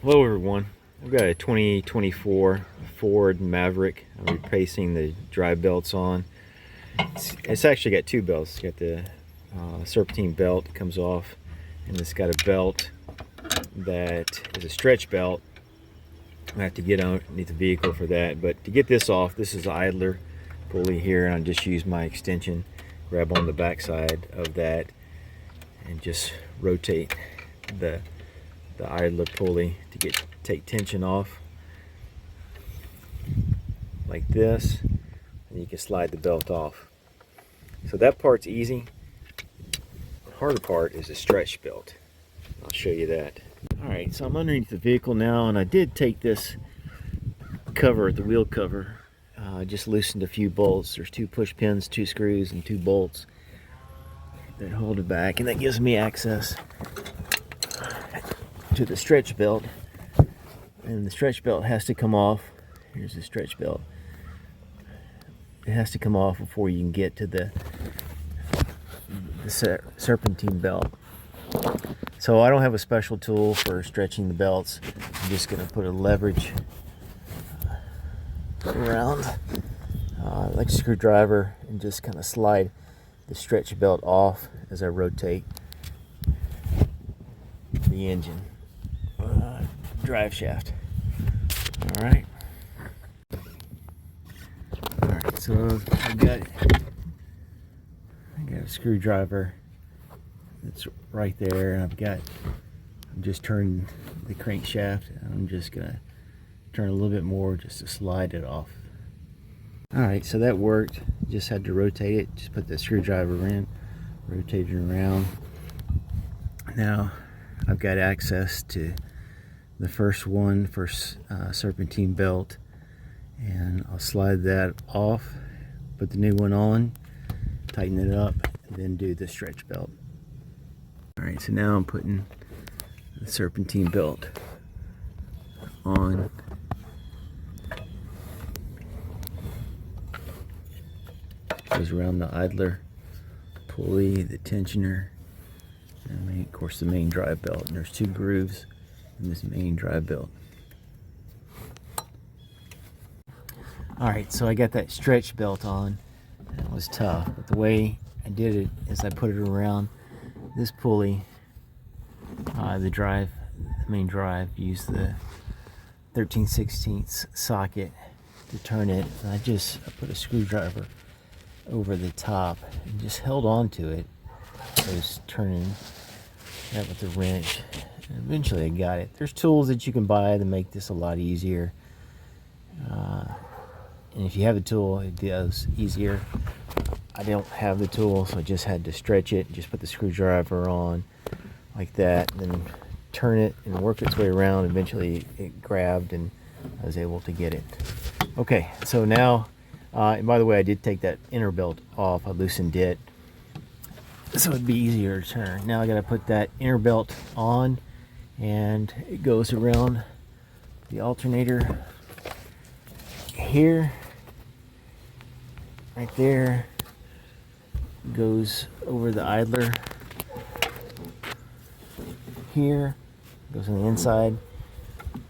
Hello everyone. I've got a 2024 Ford Maverick. I'm replacing the drive belts on. It's actually got two belts. It's got the serpentine belt that comes off, and it's got a belt that is a stretch belt. I have to get underneath the vehicle for that, but to get this off, this is the idler pulley here, and I just use my extension, grab on the back side of that, and just rotate the idler pulley to take tension off like this, and you can slide the belt off. So that part's easy. The harder part is the stretch belt. I'll show you that. Alright, so I'm underneath the vehicle now, and I did take this cover, the wheel cover, just loosened a few bolts. There's 2 push pins, 2 screws, and 2 bolts that hold it back, and that gives me access to the stretch belt. And the stretch belt has to come off. Here's the stretch belt. It has to come off before you can get to the serpentine belt. So I don't have a special tool for stretching the belts. I'm just going to put a leverage around like a screwdriver and just kind of slide the stretch belt off as I rotate the engine drive shaft. Alright, so I've got a screwdriver that's right there, and I'm just turning the crankshaft. I'm just gonna turn a little bit more just to slide it off. Alright, so that worked. Just had to rotate it. Just put the screwdriver in, rotate it around. Now I've got access to the first serpentine belt, and I'll slide that off, put the new one on, tighten it up, and then do the stretch belt. Alright, so now I'm putting the serpentine belt on. Goes around the idler pulley, the tensioner, and of course the main drive belt. And there's 2 grooves in this main drive belt. Alright, so I got that stretch belt on, and it was tough, but the way I did it is I put it around this pulley, the main drive, used the 13/16 socket to turn it, and I put a screwdriver over the top and just held on to it. I was turning that with a wrench, and eventually I got it. There's tools that you can buy to make this a lot easier, and if you have a tool, it does easier. I don't have the tool, so I just had to stretch it, just put the screwdriver on like that, and then turn it and work its way around. Eventually it grabbed and I was able to get it. Okay, so now, and by the way, I did take that inner belt off. I loosened it so it'd be easier to turn. Now I gotta put that inner belt on, and it goes around the alternator here, right there, goes over the idler here, goes on the inside,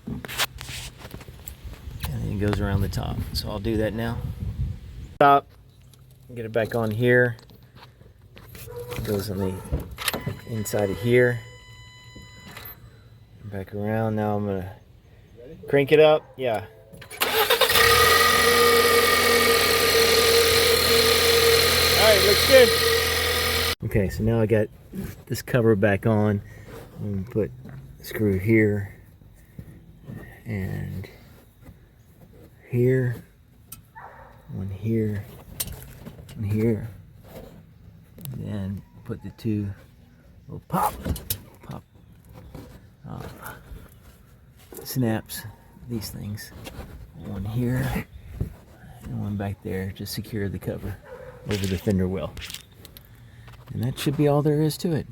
and then it goes around the top. So I'll do that now. Top, get it back on here, it goes on the inside of here, back around. Now I'm gonna crank it up. Yeah. Alright, looks good. Okay, so now I got this cover back on. I'm going to put a screw here and here, one here, and here, and then put the 2 little pop snaps, these things, one here and one back there to secure the cover over the fender well. And that should be all there is to it.